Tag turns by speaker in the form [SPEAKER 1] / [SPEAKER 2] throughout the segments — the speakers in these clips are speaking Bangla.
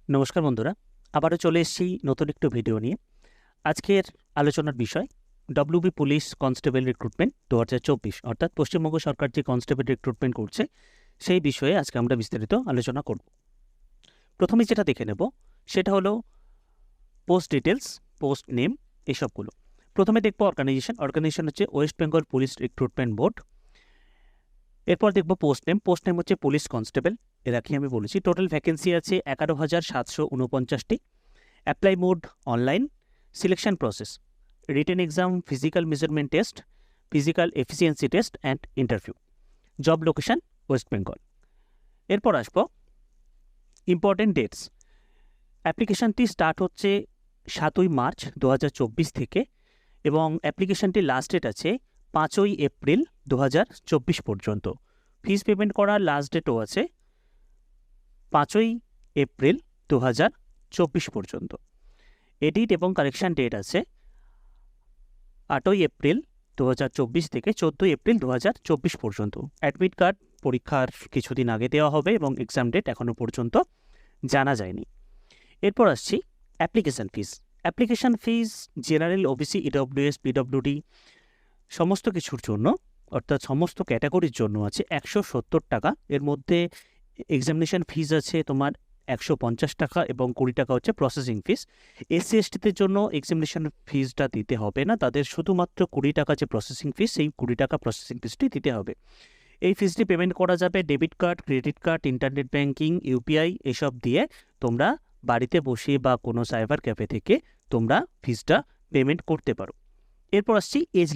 [SPEAKER 1] নমস্কার বন্ধুরা, আবারও চলে এসেছি নতুন একটু ভিডিও নিয়ে। আজকের আলোচনার বিষয় ডব্লিউবি পুলিশ কনস্টেবল রিক্রুটমেন্ট 2024, অর্থাৎ পশ্চিমবঙ্গ সরকার যে কনস্টেবল রিক্রুটমেন্ট করছে সেই বিষয়ে আজকে আমরা বিস্তারিত আলোচনা করব। প্রথমে যেটা দেখে নেব সেটা হলো পোস্ট ডিটেলস, পোস্ট নেম, এসবগুলো। প্রথমে দেখব অর্গানাইজেশন হচ্ছে West Bengal police recruitment board. এরপর দেখব পোস্ট নেম হচ্ছে পুলিশ কনস্টেবল, এর আগে আমি বলেছি। টোটাল ভ্যাকেন্সি আছে 11,749টি। Apply mode online. Selection process written exam, physical measurement test, physical efficiency test and interview. Job location West Bengal. এরপর আসব ইম্পর্টেন্ট ডেটস। অ্যাপ্লিকেশানটি স্টার্ট হচ্ছে 7ই মার্চ 2024 থেকে এবং অ্যাপ্লিকেশানটির লাস্ট ডেট আছে 5ই এপ্রিল 2024 পর্যন্ত। ফিস পেমেন্ট করার লাস্ট ডেটও আছে 5ই এপ্রিল 2024 পর্যন্ত। এডিট এবং কারেকশান ডেট আছে 8ই এপ্রিল 2024 থেকে 14ই এপ্রিল 2024 পর্যন্ত। অ্যাডমিট কার্ড পরীক্ষার কিছুদিন আগে দেওয়া হবে এবং এক্সাম ডেট এখনও পর্যন্ত জানা যায়নি। এরপর আসছি application fees general, OBC, EWS, PWD সমস্ত কিছুর জন্য, অর্থাৎ সমস্ত ক্যাটাগরির জন্য আছে 170 টাকা। এর মধ্যে এক্সামিনেশান ফিস আছে তোমার 150 টাকা এবং 20 টাকা হচ্ছে প্রসেসিং ফিস। এসসি এসটিদের জন্য এক্সামিনেশান ফিসটা দিতে হবে না, তাদের শুধুমাত্র 20 টাকা যে প্রসেসিং ফিস, সেই 20 টাকা প্রসেসিং ফিসটি দিতে হবে। এই ফিসটি পেমেন্ট করা যাবে debit card, credit card, internet banking, UPI এসব দিয়ে। তোমরা বাড়িতে বসে বা কোনো সাইবার ক্যাফে থেকে তোমরা ফিসটা পেমেন্ট করতে পারো। এরপর আসছি এজ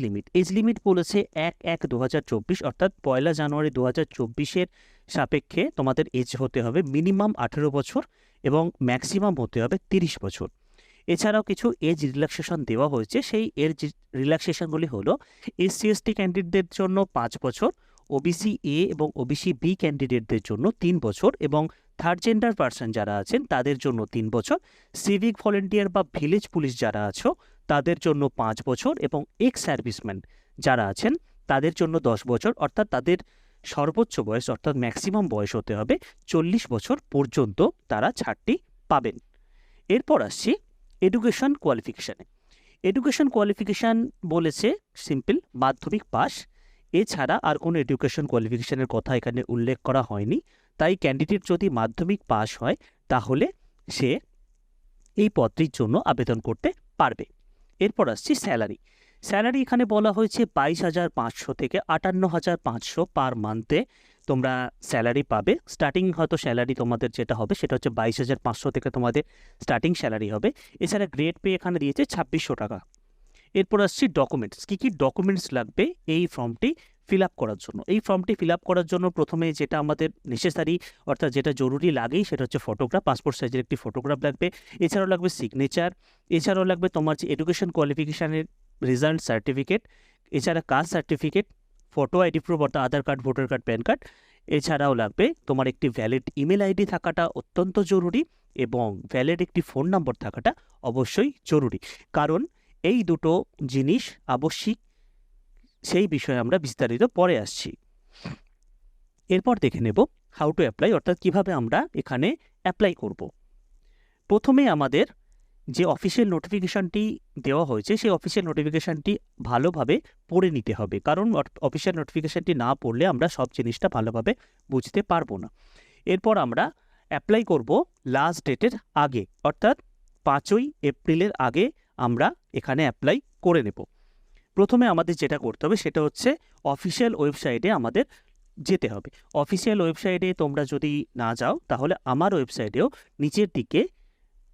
[SPEAKER 1] লিমিট বলেছে 1/1/2024, অর্থাৎ 1 জানুয়ারি 2024 সাপেক্ষে তোমাদের এজ হতে হবে মিনিমাম 18 বছর এবং ম্যাক্সিমাম হতে হবে 30 বছর। এছাড়াও কিছু এজ রিল্যাক্সেশন দেওয়া হয়েছে। সেই এজ রিল্যাক্সেশনগুলি হলো এসসি এসটি ক্যান্ডিডেটদের জন্য 5 বছর, ওবিসি এ এবং ওবিসি বি ক্যান্ডিডেটদের জন্য 3 বছর এবং থার্ড জেন্ডার পার্সন যারা আছেন তাদের জন্য 3 বছর, সিভিক ভলেন্টিয়ার বা ভিলেজ পুলিশ যারা আছো তাদের জন্য 5 বছর এবং এক্স সার্ভিসম্যান যারা আছেন তাদের জন্য 10 বছর, অর্থাৎ তাদের সর্বোচ্চ বয়স অর্থাৎ ম্যাক্সিমাম বয়স হতে হবে 40 বছর পর্যন্ত তারা ছাড়টি পাবেন। এরপর আসছি এডুকেশন কোয়ালিফিকেশান বলেছে সিম্পল মাধ্যমিক পাস। এছাড়া আর কোনো এডুকেশন কোয়ালিফিকেশানের কথা এখানে উল্লেখ করা হয়নি। তাই ক্যান্ডিডেট যদি মাধ্যমিক পাস হয় তাহলে সে এই পদটির জন্য আবেদন করতে পারবে। এরপর আসছি স্যালারি এখানে বলা হয়েছে 22,500 থেকে 58,500 পার মান্থে তোমরা স্যালারি পাবে। স্টার্টিং হয়তো স্যালারি তোমাদের যেটা হবে সেটা হচ্ছে 22,500 থেকে তোমাদের স্টার্টিং স্যালারি হবে। এছাড়া গ্রেড পে এখানে দিয়েছে 2600 টাকা। এরপর আসছি ডকুমেন্টস। কী কী ডকুমেন্টস লাগবে এই ফর্মটি ফিল আপ করার জন্য। এই ফর্মটি ফিল আপ করার জন্য প্রথমে যেটা আমাদের নেসেসারি অর্থাৎ যেটা জরুরি লাগেই সেটা হচ্ছে ফটোগ্রাফ, পাসপোর্ট সাইজের একটি ফটোগ্রাফ লাগবে। এছাড়াও লাগবে সিগনেচার, এছাড়াও লাগবে তোমার যে এডুকেশন কোয়ালিফিকেশানের রেজাল্ট সার্টিফিকেট, এছাড়া caste certificate, photo ID proof অর্থাৎ Aadhaar card, voter card, PAN card. এছাড়াও লাগবে তোমার একটি ভ্যালিড ইমেল আইডি থাকাটা অত্যন্ত জরুরি এবং ভ্যালিড একটি ফোন নম্বর থাকাটা অবশ্যই জরুরি, কারণ এই দুটো জিনিস আবশ্যিক। সেই বিষয়ে আমরা বিস্তারিত পরে আসছি। এরপর দেখে নেব হাউ টু অ্যাপ্লাই, অর্থাৎ কিভাবে আমরা এখানে অ্যাপ্লাই করব। প্রথমে আমাদের যে অফিসিয়াল নোটিফিকেশানটি দেওয়া হয়েছে সেই অফিসিয়াল নোটিফিকেশানটি ভালোভাবে পড়ে নিতে হবে, কারণ অফিসিয়াল নোটিফিকেশানটি না পড়লে আমরা সব জিনিসটা ভালোভাবে বুঝতে পারবো না। এরপর আমরা অ্যাপ্লাই করব লাস্ট ডেটের আগে, অর্থাৎ 5ই এপ্রিলের আগে আমরা এখানে অ্যাপ্লাই করে নেব। প্রথমে আমাদের যেটা করতে হবে সেটা হচ্ছে অফিসিয়াল ওয়েবসাইটে আমাদের যেতে হবে। অফিসিয়াল ওয়েবসাইটে তোমরা যদি না যাও তাহলে আমার ওয়েবসাইটেও নিচের দিকে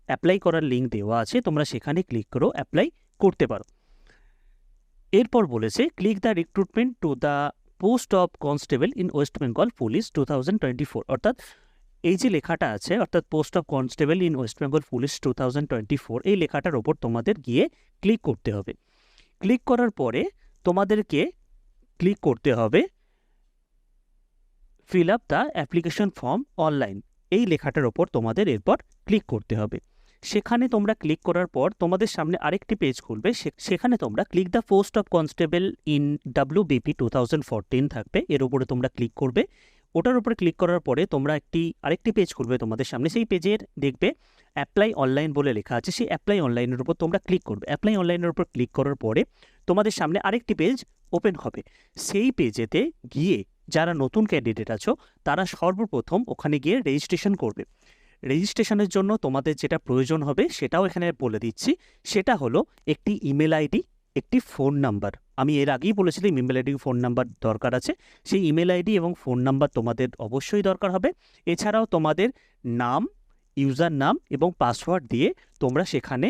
[SPEAKER 1] অ্যাপ্লাই করার লিঙ্ক দেওয়া আছে, তোমরা সেখানে ক্লিক করো অ্যাপ্লাই করতে পারো। এরপর বলেছে click the recruitment to the post of constable in West Bengal police 2024, অর্থাৎ এই যে লেখাটা আছে অর্থাৎ post of constable in West Bengal police 2024 এই লেখাটার ওপর তোমাদের গিয়ে ক্লিক করতে হবে। ক্লিক করার পরে তোমাদেরকে ক্লিক করতে হবে fill up the application form online, এই লেখাটার ওপর তোমাদের এরপর ক্লিক করতে হবে। সেখানে তোমরা ক্লিক করার পর তোমাদের সামনে আরেকটি পেজ খুলবে, সেখানে তোমরা click the post of constable in WBP 2014 থাকবে, এর উপরে তোমরা ক্লিক করবে। ওটার উপরে ক্লিক করার পরে তোমরা আরেকটি পেজ খুলবে তোমাদের সামনে। সেই পেজের দেখবে অ্যাপ্লাই অনলাইন বলে লেখা আছে, সেই অ্যাপ্লাই অনলাইনের উপর তোমরা ক্লিক করবে। অ্যাপ্লাই অনলাইনের উপর ক্লিক করার পরে তোমাদের সামনে আরেকটি পেজ ওপেন হবে। সেই পেজেতে গিয়ে যারা নতুন ক্যান্ডিডেট আছো তারা সর্বপ্রথম ওখানে গিয়ে রেজিস্ট্রেশন করবে। রেজিস্ট্রেশনের জন্য তোমাদের যেটা প্রয়োজন হবে সেটাও এখানে বলে দিচ্ছি, সেটা হলো একটি ইমেল আইডি, একটি ফোন নাম্বার। আমি এর আগেই বলেছিলাম ইমেল আইডি ফোন নাম্বার দরকার আছে। সেই ইমেল আইডি এবং ফোন নাম্বার তোমাদের অবশ্যই দরকার হবে। এছাড়াও তোমাদের নাম, ইউজার নাম এবং পাসওয়ার্ড দিয়ে তোমরা সেখানে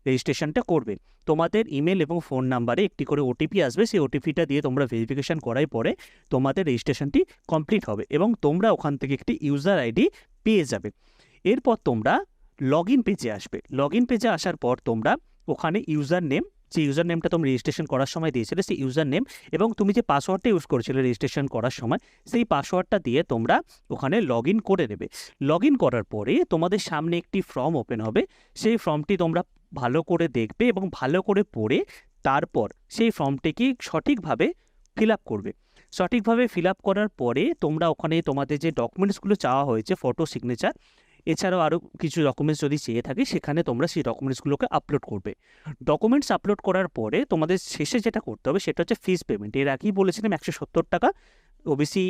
[SPEAKER 1] রেজিস্ট্রেশনটা করবে। তোমাদের ইমেল এবং ফোন নাম্বারে একটি করে ওটিপি আসবে, সেই ওটিপিটা দিয়ে তোমরা ভেরিফিকেশান করার পরে তোমাদের রেজিস্ট্রেশনটি কমপ্লিট হবে এবং তোমরা ওখান থেকে একটি ইউজার আইডি পেয়ে যাবে। এরপর তোমরা লগ ইন পেজে আসবে। লগ ইন পেজে আসার পর তোমরা ওখানে ইউজার নেম, যে ইউজার নেমটা তোমরা রেজিস্ট্রেশন করার সময় দিয়েছিলে সেই ইউজার নেম এবং তুমি যে পাসওয়ার্ডটা ইউজ করেছিলে রেজিস্ট্রেশন করার সময় সেই পাসওয়ার্ডটা দিয়ে তোমরা ওখানে লগ ইন করে নেবে। লগ ইন করার পরে তোমাদের সামনে একটি ফর্ম ওপেন হবে। সেই ফর্মটি তোমরা ভালো করে দেখবে এবং ভালো করে পড়ে তারপর সেই ফর্মটিকে সঠিকভাবে ফিল আপ করবে। সঠিকভাবে ফিল আপ করার পরে তোমরা ওখানে তোমাদের যে ডকুমেন্টসগুলো চাওয়া হয়েছে, ফটো, সিগনেচার, এছাড়াও আরও কিছু ডকুমেন্টস যদি চেয়ে থাকে সেখানে তোমরা সেই ডকুমেন্টসগুলোকে আপলোড করবে। ডকুমেন্টস আপলোড করার পরে তোমাদের শেষে যেটা করতে হবে সেটা হচ্ছে ফিস পেমেন্ট। এর আগেই বলেছিলাম 170 টাকা ওবিসি,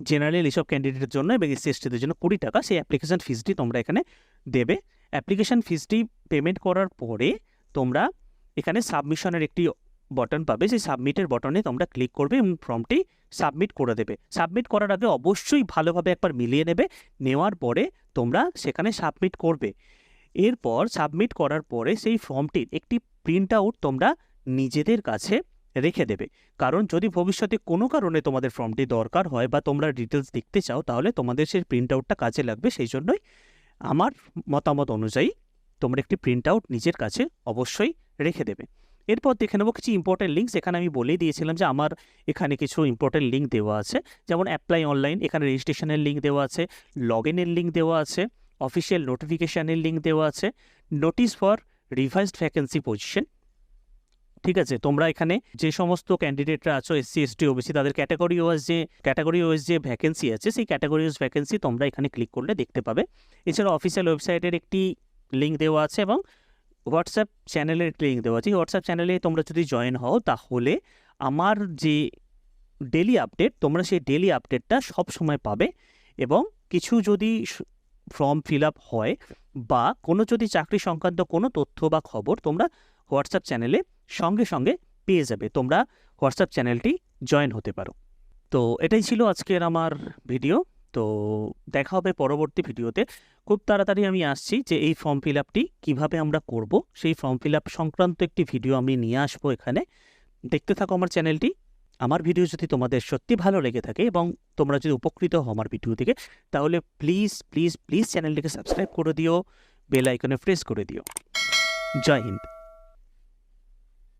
[SPEAKER 1] জেনারেল এইসব ক্যান্ডিডেটের জন্য এবং এসসি এসটিদের জন্য 20 টাকা। সেই অ্যাপ্লিকেশান ফিসটি তোমরা এখানে দেবে। অ্যাপ্লিকেশান ফিসটি পেমেন্ট করার পরে তোমরা এখানে সাবমিশনের একটি বটন পাবে। সেই সাবমিটের বটনে তোমরা ক্লিক করবে এবং ফর্মটি সাবমিট করে দেবে। সাবমিট করার আগে অবশ্যই ভালোভাবে একবার মিলিয়ে নেবে। নেওয়ার পরে তোমরা সেখানে সাবমিট করবে। এরপর সাবমিট করার পরে সেই ফর্মটির একটি প্রিন্ট আউট তোমরা নিজেদের কাছে রেখে দেবে। কারণ যদি ভবিষ্যতে কোনো কারণে তোমাদের ফর্মটি দরকার হয় বা তোমরা ডিটেলস দেখতে চাও তাহলে তোমাদের সেই প্রিন্ট আউটটা কাজে লাগবে। সেই জন্যই আমার মতামত অনুযায়ী তোমরা একটি প্রিন্ট আউট নিজের কাছে অবশ্যই রেখে দেবে। এরপর দেখে নেবো কিছু ইম্পর্টেন্ট লিঙ্কস। এখানে আমি বলেই দিয়েছিলাম যে আমার এখানে কিছু ইম্পর্টেন্ট লিঙ্ক দেওয়া আছে, যেমন অ্যাপ্লাই অনলাইন, এখানে রেজিস্ট্রেশনের লিঙ্ক দেওয়া আছে, লগ ইনের লিঙ্ক দেওয়া আছে, অফিসিয়াল নোটিফিকেশানের লিঙ্ক দেওয়া আছে, notice for revised vacancy position. ঠিক আছে, তোমরা এখানে যে সমস্ত ক্যান্ডিডেটরা আছো এসসি এসটি ওবিসি তাদের ক্যাটাগরি ওয়াইজ যে ভ্যাকেন্সি আছে সেই ক্যাটাগরি ওয়াইজ ভ্যাকেন্সি তোমরা এখানে ক্লিক করলে দেখতে পাবে। এছাড়া অফিসিয়াল ওয়েবসাইটের একটি লিঙ্ক দেওয়া আছে এবং হোয়াটসঅ্যাপ চ্যানেলের একটি লিঙ্ক দেওয়া আছে। হোয়াটসঅ্যাপ চ্যানেলে তোমরা যদি জয়েন হও তাহলে আমার যে ডেলি আপডেট তোমরা সেই ডেলি আপডেটটা সব সময় পাবে এবং কিছু যদি ফর্ম ফিল আপ হয় বা কোনো যদি চাকরি সংক্রান্ত কোনো তথ্য বা খবর তোমরা হোয়াটসঅ্যাপ চ্যানেলে সঙ্গে সঙ্গে পেয়ে যাবে। তোমরা হোয়াটসঅ্যাপ চ্যানেলটি জয়েন হতে পারো। তো এটাই ছিল আজকের আমার ভিডিও। তো দেখা হবে পরবর্তী ভিডিওতে। খুব তাড়াতাড়ি আমি আসছি যে এই ফর্ম ফিল আপটি কীভাবে আমরা করব সেই ফর্ম ফিল আপ সংক্রান্ত একটি ভিডিও আমি নিয়ে আসবো এখানে। দেখতে থাকো আমার চ্যানেলটি। আমার ভিডিও যদি তোমাদের সত্যি ভালো লেগে থাকে এবং তোমরা যদি উপকৃত হও আমার ভিডিও থেকে তাহলে প্লিজ প্লিজ প্লিজ চ্যানেলটিকে সাবস্ক্রাইব করে দিও, বেল আইকনে প্রেস করে দিও। জয় হিন্দ।